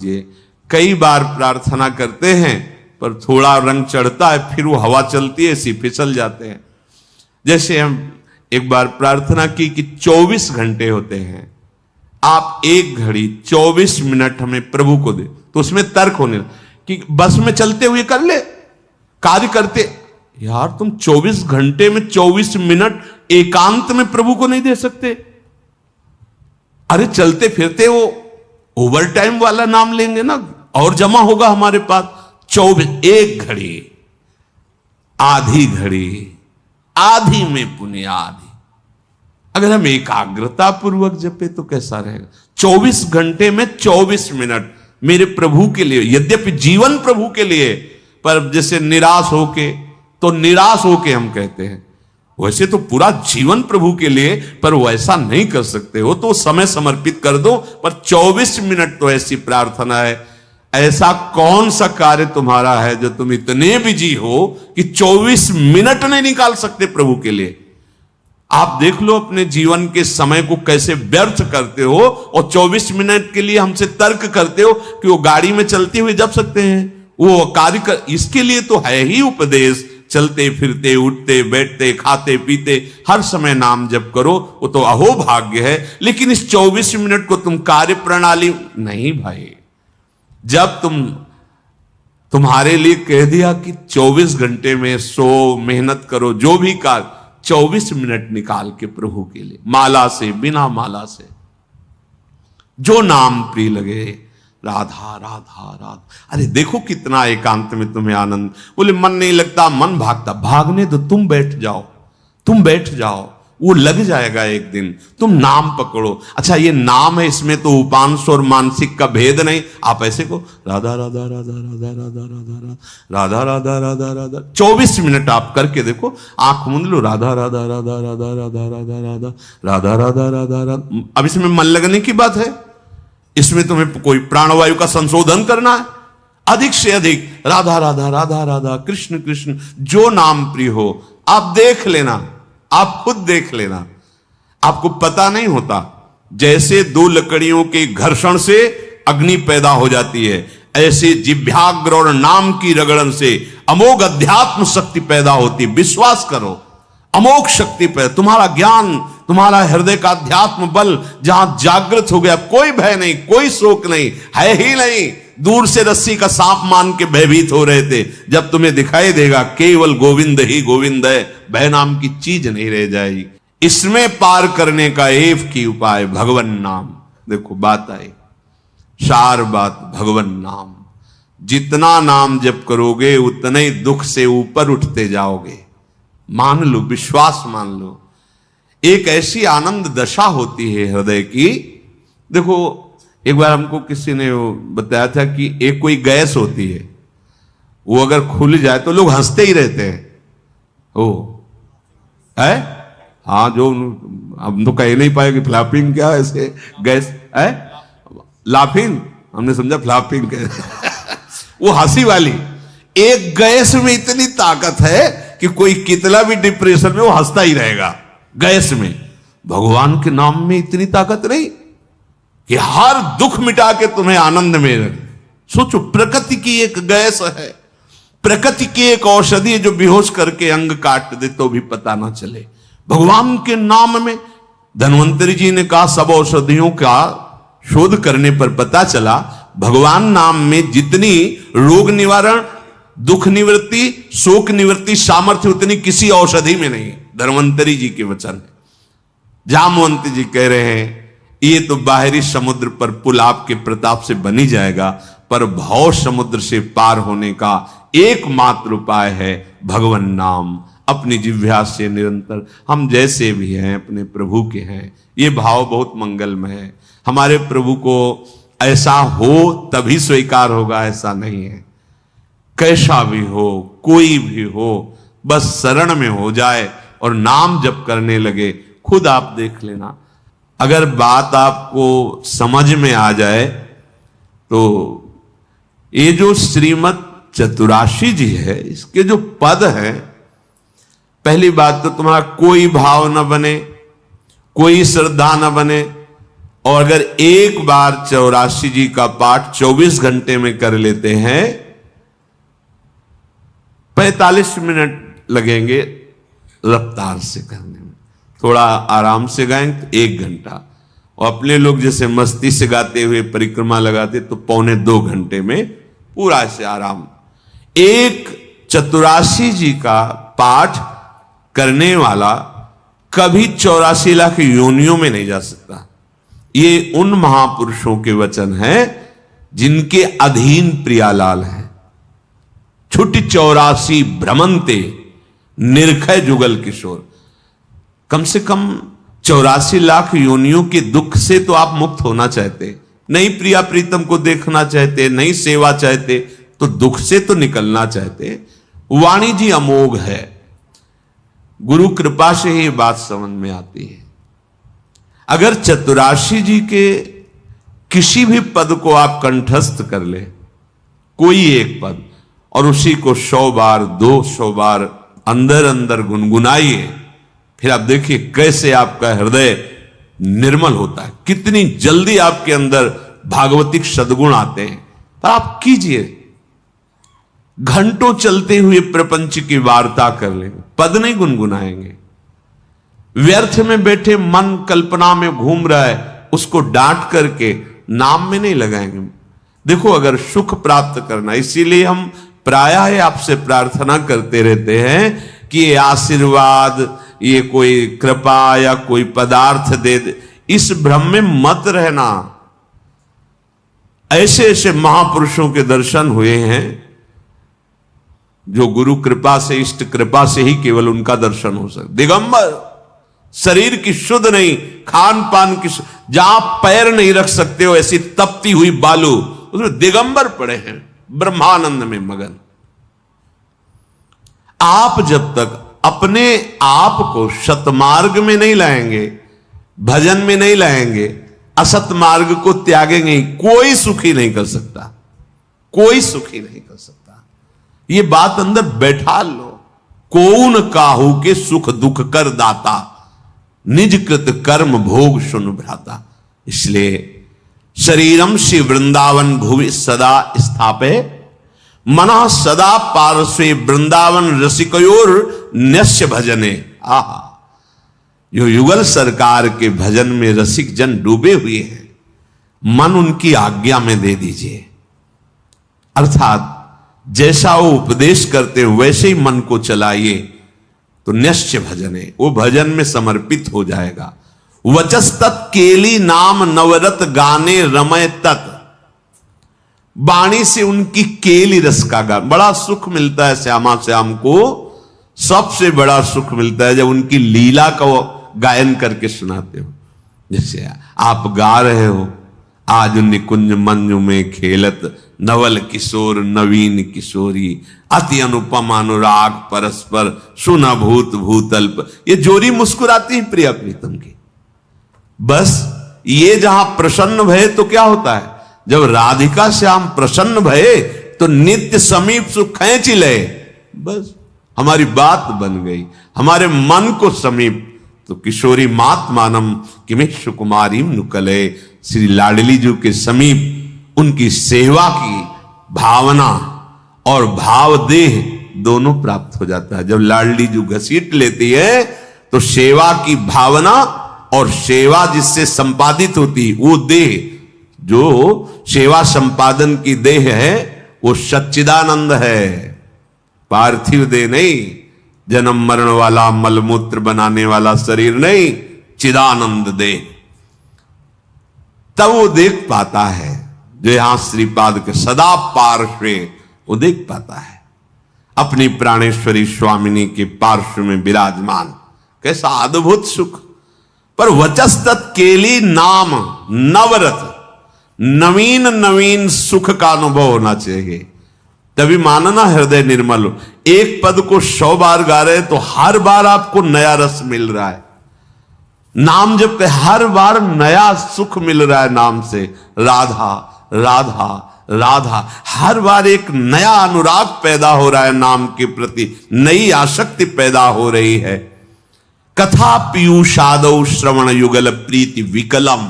ये कई बार प्रार्थना करते हैं पर थोड़ा रंग चढ़ता है, फिर वो हवा चलती है, ऐसी फिसल जाते हैं। जैसे हम एक बार प्रार्थना की कि 24 घंटे होते हैं, आप एक घड़ी 24 मिनट हमें प्रभु को दे, तो उसमें तर्क होने कि बस में चलते हुए कर ले, कार्य करते। यार तुम 24 घंटे में 24 मिनट एकांत में प्रभु को नहीं दे सकते? अरे चलते फिरते वो ओवर टाइम वाला नाम लेंगे ना, और जमा होगा हमारे पास। 24, एक घड़ी, आधी घड़ी, आधी में पुण्य आधी। अगर हम एकाग्रता पूर्वक जपे तो कैसा रहेगा? 24 घंटे में 24 मिनट मेरे प्रभु के लिए, यद्यपि जीवन प्रभु के लिए, पर जैसे निराश होके, तो निराश होके हम कहते हैं, वैसे तो पूरा जीवन प्रभु के लिए, पर वैसा नहीं कर सकते हो तो समय समर्पित कर दो। पर 24 मिनट तो ऐसी प्रार्थना है। ऐसा कौन सा कार्य तुम्हारा है जो तुम इतने बिजी हो कि 24 मिनट नहीं निकाल सकते प्रभु के लिए? आप देख लो अपने जीवन के समय को कैसे व्यर्थ करते हो, और 24 मिनट के लिए हमसे तर्क करते हो कि वो गाड़ी में चलते हुए जप सकते हैं, वो कार्य कर। इसके लिए तो है ही उपदेश, चलते फिरते, उठते बैठते, खाते पीते, हर समय नाम जप करो, वो तो अहो भाग्य है। लेकिन इस 24 मिनट को तुम कार्य प्रणाली नहीं भाई। जब तुम्हारे लिए कह दिया कि 24 घंटे में सो मेहनत करो, जो भी कार्य, 24 मिनट निकाल के प्रभु के लिए, माला से, बिना माला से, जो नाम प्रिय लगे, राधा राधा राधा। अरे देखो कितना एकांत में तुम्हें आनंद। बोले मन नहीं लगता, मन भागता, भागने दो, तुम बैठ जाओ, तुम बैठ जाओ, वो लग जाएगा एक दिन। तुम नाम पकड़ो। अच्छा ये नाम है, इसमें तो उपांश और मानसिक का भेद नहीं। आप ऐसे को राधा राधा राधा राधा राधा राधा राधा राधा राधा राधा 24 मिनट आप करके देखो, आंख मूंद लो, राधा राधा राधा राधा राधा राधा राधा राधा राधा राधा राधा। अब इसमें मन लगने की बात है? इसमें तुम्हें कोई प्राणवायु का संशोधन करना है? अधिक से अधिक राधा राधा राधा राधा, कृष्ण कृष्ण, जो नाम प्रिय हो। आप देख लेना, आप खुद देख लेना, आपको पता नहीं होता। जैसे दो लकड़ियों के घर्षण से अग्नि पैदा हो जाती है, ऐसे जिह्वाग्र और नाम की रगड़न से अमोघ अध्यात्म शक्ति पैदा होती। विश्वास करो, अमोघ शक्ति पैदा। तुम्हारा ज्ञान, तुम्हारा हृदय का अध्यात्म बल जहां जागृत हो गया, कोई भय नहीं, कोई शोक नहीं, है ही नहीं। दूर से रस्सी का सांप मान के भयभीत हो रहे थे, जब तुम्हें दिखाई देगा केवल गोविंद ही गोविंद है, भय नाम की चीज नहीं रह जाएगी। इसमें पार करने का एक ही उपाय, भगवन नाम। देखो बात आई, सार बात भगवन नाम। जितना नाम जप करोगे उतने ही दुख से ऊपर उठते जाओगे। मान लो, विश्वास मान लो। एक ऐसी आनंद दशा होती है हृदय की। देखो एक बार हमको किसी ने बताया था कि एक कोई गैस होती है, वो अगर खुल जाए तो लोग हंसते ही रहते हैं। ओ है, हाँ, जो हम तो कह नहीं पाए कि फ्लैपिंग क्या है, ऐसे गैस है, लाफिंग, हमने समझा फ्लैपिंग वो हंसी वाली। एक गैस में इतनी ताकत है कि कोई कितना भी डिप्रेशन में वो हंसता ही रहेगा। गैस में, भगवान के नाम में इतनी ताकत नहीं कि हर दुख मिटा के तुम्हें आनंद में रखे। सोचो, प्रकृति की एक गैस है, प्रकृति की एक औषधि है जो बेहोश करके अंग काट दे तो भी पता ना चले। भगवान के नाम में, धन्वंतरी जी ने कहा, सब औषधियों का शोध करने पर पता चला भगवान नाम में जितनी रोग निवारण, दुख निवृत्ति, शोक निवृत्ति सामर्थ्य उतनी किसी औषधि में नहीं। धन्वंतरी जी के वचन है। जामवंत जी कह रहे हैं, ये तो बाहरी समुद्र पर पुल आपके प्रताप से बनी जाएगा, पर भव समुद्र से पार होने का एकमात्र उपाय है भगवन नाम। अपनी जिह्वा से निरंतर, हम जैसे भी हैं अपने प्रभु के हैं, ये भाव बहुत मंगलमय है। हमारे प्रभु को ऐसा हो तभी स्वीकार होगा, ऐसा नहीं है। कैसा भी हो, कोई भी हो, बस शरण में हो जाए और नाम जप करने लगे। खुद आप देख लेना, अगर बात आपको समझ में आ जाए तो ये जो श्रीमद् चतुराशी जी है, इसके जो पद हैं, पहली बात तो तुम्हारा कोई भाव न बने, कोई श्रद्धा न बने, और अगर एक बार 84 जी का पाठ 24 घंटे में कर लेते हैं, 45 मिनट लगेंगे रफ्तार से करने में, थोड़ा आराम से गाएंगे तो 1 घंटा, और अपने लोग जैसे मस्ती से गाते हुए परिक्रमा लगाते तो 1.25 घंटे में पूरा से आराम। एक 84 जी का पाठ करने वाला कभी 84 लाख योनियों में नहीं जा सकता। ये उन महापुरुषों के वचन हैं जिनके अधीन प्रियालाल है। छुट्टी 84 भ्रमंते निर्खय जुगल किशोर, कम से कम 84 लाख योनियों के दुख से तो आप मुक्त होना चाहते, नहीं प्रिया प्रीतम को देखना चाहते, नहीं सेवा चाहते, तो दुख से तो निकलना चाहते। वाणी जी अमोघ है, गुरु कृपा से ही बात समझ में आती है। अगर 84 जी के किसी भी पद को आप कंठस्थ कर ले, कोई एक पद, और उसी को 100 बार 200 बार अंदर अंदर गुनगुनाइए, फिर आप देखिए कैसे आपका हृदय निर्मल होता है, कितनी जल्दी आपके अंदर भागवतिक सद्गुण आते हैं। पर आप कीजिए, घंटों चलते हुए प्रपंच की वार्ता कर लेंगे, पद नहीं गुनगुनाएंगे। व्यर्थ में बैठे मन कल्पना में घूम रहा है, उसको डांट करके नाम में नहीं लगाएंगे। देखो, अगर सुख प्राप्त करना, इसीलिए हम प्रायः आपसे प्रार्थना करते रहते हैं कि ये आशीर्वाद, ये कोई कृपा या कोई पदार्थ दे दे, इस भ्रम में मत रहना। ऐसे ऐसे महापुरुषों के दर्शन हुए हैं जो गुरु कृपा से, इष्ट कृपा से ही केवल उनका दर्शन हो सकता। दिगंबर, शरीर की शुद्ध नहीं, खान पान की, जहां पैर नहीं रख सकते हो ऐसी तपती हुई बालू, उसमें दिगंबर पड़े हैं, ब्रह्मानंद में मगन। आप जब तक अपने आप को सतमार्ग में नहीं लाएंगे, भजन में नहीं लाएंगे, असत मार्ग को त्यागेंगे, कोई सुखी नहीं कर सकता, कोई सुखी नहीं कर सकता। ये बात अंदर बैठा लो। कौन काहू के सुख दुख कर दाता, निज कृत कर्म भोग सुन भ्राता। इसलिए शरीरम श्री वृंदावन भुवि सदा स्थापे, मना सदा पार्श्वे वृंदावन रसिकयोर न्यस्य भजने। आहा, जो युगल सरकार के भजन में रसिक जन डूबे हुए हैं, मन उनकी आज्ञा में दे दीजिए। अर्थात जैसा वो उपदेश करते हैं वैसे ही मन को चलाइए, तो निश्चय भजने, वो भजन में समर्पित हो जाएगा। वचस्तत् केली नाम नवरत गाने रमय तत्, वाणी से उनकी केली रस का गान, बड़ा सुख मिलता है। श्यामा श्याम को सबसे बड़ा सुख मिलता है जब उनकी लीला का गायन करके सुनाते हो। जैसे आप गा रहे हो, आज निकुंज मंजु में खेलत नवल किशोर नवीन किशोरी, अति अनुपम अनुराग परस्पर सुना भूत भूतल्प। ये जोरी मुस्कुराती है प्रिया प्रीतम की। बस ये जहां प्रसन्न भये तो क्या होता है, जब राधिका श्याम प्रसन्न भये तो नित्य समीप सुख खींच ले। बस हमारी बात बन गई, हमारे मन को समीप। तो किशोरी मात मानम किमेश कुमारी नुकले, श्री लाडली जी के समीप उनकी सेवा की भावना और भाव देह दोनों प्राप्त हो जाता है। जब लाडली जी घसीट लेती है तो सेवा की भावना और सेवा जिससे संपादित होती, वो देह, जो सेवा संपादन की देह है, वो सच्चिदानंद है, पार्थिव देह नहीं, जन्म मरण वाला मलमूत्र बनाने वाला शरीर नहीं, चिदानंद देह। तब वो देख पाता है, जो यहां श्रीपाद के सदा पार्श्वे, वो देख पाता है अपनी प्राणेश्वरी स्वामिनी के पार्श्व में विराजमान। कैसा अद्भुत सुख। पर वचस्तत् केली नाम नवरत, नवीन नवीन सुख का अनुभव होना चाहिए, तभी मानना हृदय निर्मल हो। एक पद को 100 बार गा रहे तो हर बार आपको नया रस मिल रहा है। नाम जब के हर बार नया सुख मिल रहा है नाम से। राधा राधा राधा, हर बार एक नया अनुराग पैदा हो रहा है नाम के प्रति, नई आसक्ति पैदा हो रही है। कथा पीयूषादौ श्रवण युगल प्रीति विकलम,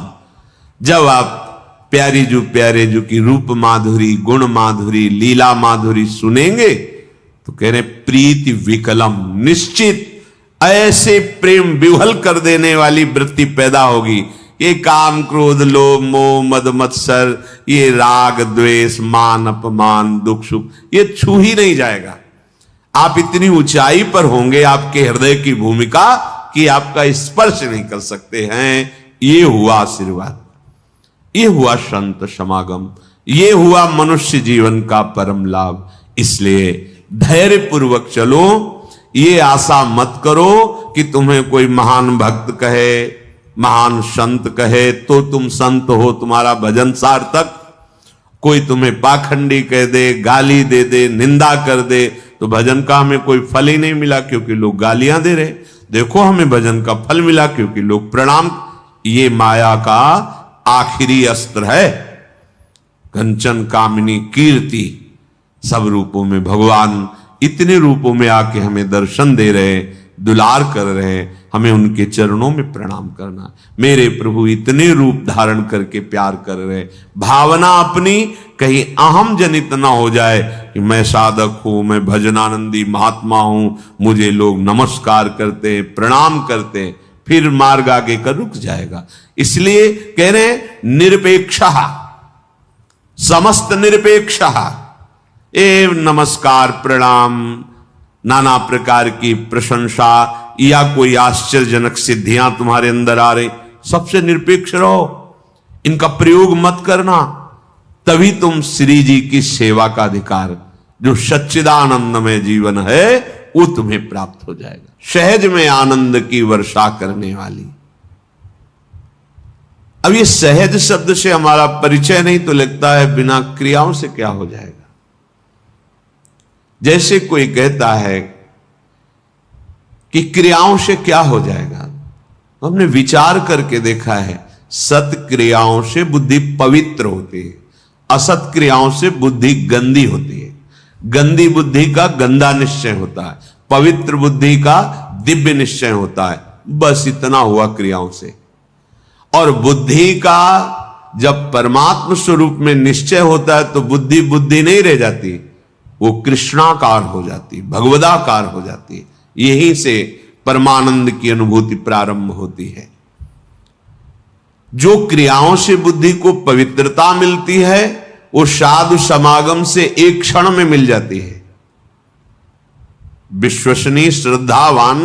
जब आप प्यारे जू की रूप माधुरी, गुण माधुरी, लीला माधुरी सुनेंगे तो कह रहे प्रीति विकलम, निश्चित ऐसे प्रेम विह्वल कर देने वाली वृत्ति पैदा होगी। ये काम क्रोध लोभ मोह मद मत्सर, ये राग द्वेष मान अपमान दुख सुख, ये छू ही नहीं जाएगा। आप इतनी ऊंचाई पर होंगे आपके हृदय की भूमिका कि आपका स्पर्श नहीं कर सकते हैं। ये हुआ आशीर्वाद, ये हुआ संत समागम, ये हुआ मनुष्य जीवन का परम लाभ। इसलिए धैर्य पूर्वक चलो, ये आशा मत करो कि तुम्हें कोई महान भक्त कहे, महान संत कहे तो तुम संत हो, तुम्हारा भजन सार्थक। कोई तुम्हें पाखंडी कह दे, गाली दे दे, निंदा कर दे तो भजन का हमें कोई फल ही नहीं मिला क्योंकि लोग गालियां दे रहे। देखो हमें भजन का फल मिला क्योंकि लोग प्रणाम। ये माया का आखिरी अस्त्र है। कंचन कामिनी कीर्ति, सब रूपों में भगवान इतने रूपों में आके हमें दर्शन दे रहे, दुलार कर रहे, हमें उनके चरणों में प्रणाम करना। मेरे प्रभु इतने रूप धारण करके प्यार कर रहे, भावना अपनी कहीं अहम जनित ना हो जाए कि मैं साधक हूं, मैं भजनानंदी महात्मा हूं, मुझे लोग नमस्कार करते प्रणाम करते, फिर मार्ग आगे का रुक जाएगा। इसलिए कह रहे निरपेक्ष, समस्त निरपेक्ष, एवं नमस्कार प्रणाम, नाना प्रकार की प्रशंसा या कोई आश्चर्यजनक सिद्धियां तुम्हारे अंदर आ रही, सबसे निरपेक्ष रहो, इनका प्रयोग मत करना। तभी तुम श्री जी की सेवा का अधिकार, जो सच्चिदानंदमय जीवन है, वो तुम्हें प्राप्त हो जाएगा। सहज में आनंद की वर्षा करने वाली। अब ये सहज शब्द से हमारा परिचय नहीं तो लगता है बिना क्रियाओं से क्या हो जाएगा। जैसे कोई कहता है कि क्रियाओं से क्या हो जाएगा, हमने विचार करके देखा है, सत क्रियाओं से बुद्धि पवित्र होती है, असत क्रियाओं से बुद्धि गंदी होती है। गंदी बुद्धि का गंदा निश्चय होता है, पवित्र बुद्धि का दिव्य निश्चय होता है। बस इतना हुआ क्रियाओं से। और बुद्धि का जब परमात्म स्वरूप में निश्चय होता है तो बुद्धि बुद्धि नहीं रह जाती, वो कृष्णाकार हो जाती, भगवदाकार हो जाती। यहीं से परमानंद की अनुभूति प्रारंभ होती है। जो क्रियाओं से बुद्धि को पवित्रता मिलती है वो साधु समागम से एक क्षण में मिल जाती है। विश्वसनीय श्रद्धावान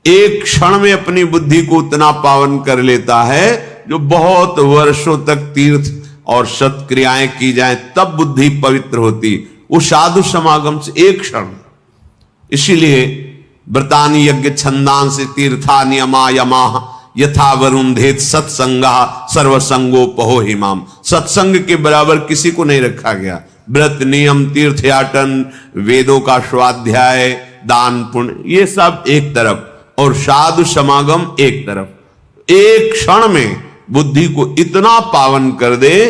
एक क्षण में अपनी बुद्धि को उतना पावन कर लेता है जो बहुत वर्षों तक तीर्थ और सत्क्रियाएं की जाए तब बुद्धि पवित्र होती, वो साधु समागम से एक क्षण। इसीलिए व्रतानि यज्ञ छंदांसि तीर्था नियमा यमा यथा वरुंधेत सत्संगा सर्वसंगोपहो हिमाम। सत्संग के बराबर किसी को नहीं रखा गया। व्रत नियम तीर्थयाटन वेदों का स्वाध्याय दान पुण्य ये सब एक तरफ और साधु समागम एक तरफ। एक क्षण में बुद्धि को इतना पावन कर दे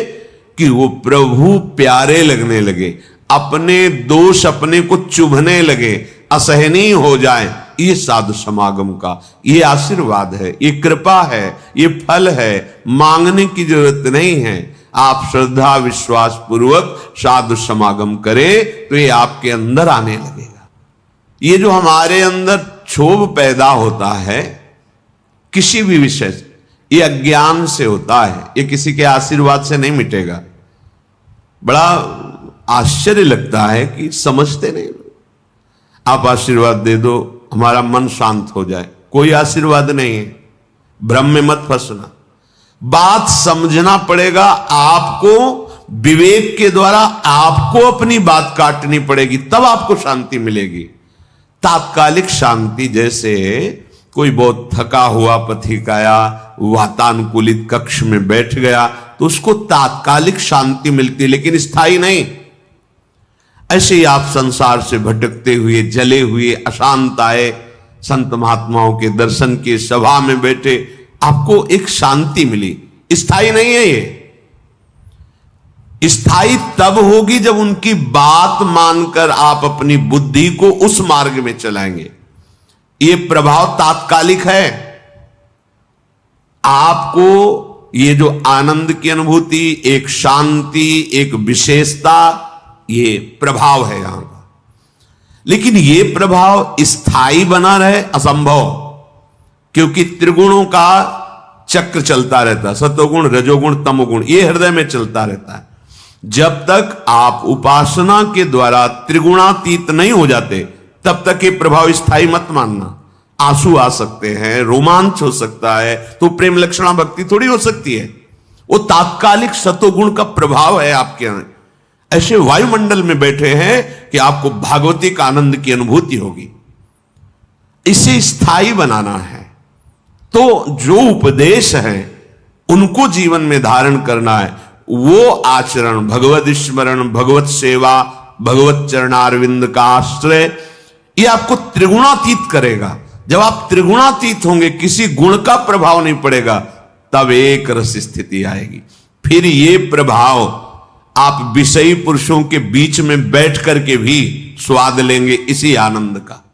कि वो प्रभु प्यारे लगने लगे, अपने दोष अपने को चुभने लगे, असहनीय हो जाए। ये साधु समागम का ये आशीर्वाद है, ये कृपा है, ये फल है। मांगने की जरूरत नहीं है। आप श्रद्धा विश्वास पूर्वक साधु समागम करें तो ये आपके अंदर आने लगेगा। ये जो हमारे अंदर क्षोभ पैदा होता है किसी भी विषय से, ये अज्ञान से होता है, ये किसी के आशीर्वाद से नहीं मिटेगा। बड़ा आश्चर्य लगता है कि समझते नहीं। आप आशीर्वाद दे दो हमारा मन शांत हो जाए, कोई आशीर्वाद नहीं है। भ्रम में मत फंसना, बात समझना पड़ेगा। आपको विवेक के द्वारा आपको अपनी बात काटनी पड़ेगी, तब आपको शांति मिलेगी। तात्कालिक शांति, जैसे कोई बहुत थका हुआ पथिक आया, वातानुकूलित कक्ष में बैठ गया तो उसको तात्कालिक शांति मिलती, लेकिन स्थायी नहीं। ऐसे ही आप संसार से भटकते हुए जले हुए अशांत आए, संत महात्माओं के दर्शन की सभा में बैठे, आपको एक शांति मिली। स्थायी नहीं है ये। स्थायी तब होगी जब उनकी बात मानकर आप अपनी बुद्धि को उस मार्ग में चलाएंगे। ये प्रभाव तात्कालिक है। आपको ये जो आनंद की अनुभूति, एक शांति, एक विशेषता, ये प्रभाव है यहां का। लेकिन ये प्रभाव स्थायी बना रहे असंभव, क्योंकि त्रिगुणों का चक्र चलता रहता है, सतोगुण, रजोगुण, तमोगुण, ये हृदय में चलता रहता है। जब तक आप उपासना के द्वारा त्रिगुणातीत नहीं हो जाते, तब तक ये प्रभाव स्थायी मत मानना। आंसू आ सकते हैं, रोमांच हो सकता है, तो प्रेम लक्षणा भक्ति थोड़ी हो सकती है, वो तात्कालिक सतोगुण का प्रभाव है आपके यहां। ऐसे वायुमंडल में बैठे हैं कि आपको भागवतिक आनंद की अनुभूति होगी। इसे स्थायी बनाना है, तो जो उपदेश है उनको जीवन में धारण करना है। वो आचरण, भगवत स्मरण, भगवत सेवा, भगवत चरणारविंद का आश्रय, ये आपको त्रिगुणातीत करेगा। जब आप त्रिगुणातीत होंगे, किसी गुण का प्रभाव नहीं पड़ेगा, तब एक रस स्थिति आएगी। फिर ये प्रभाव आप विषयी पुरुषों के बीच में बैठ करके भी स्वाद लेंगे इसी आनंद का।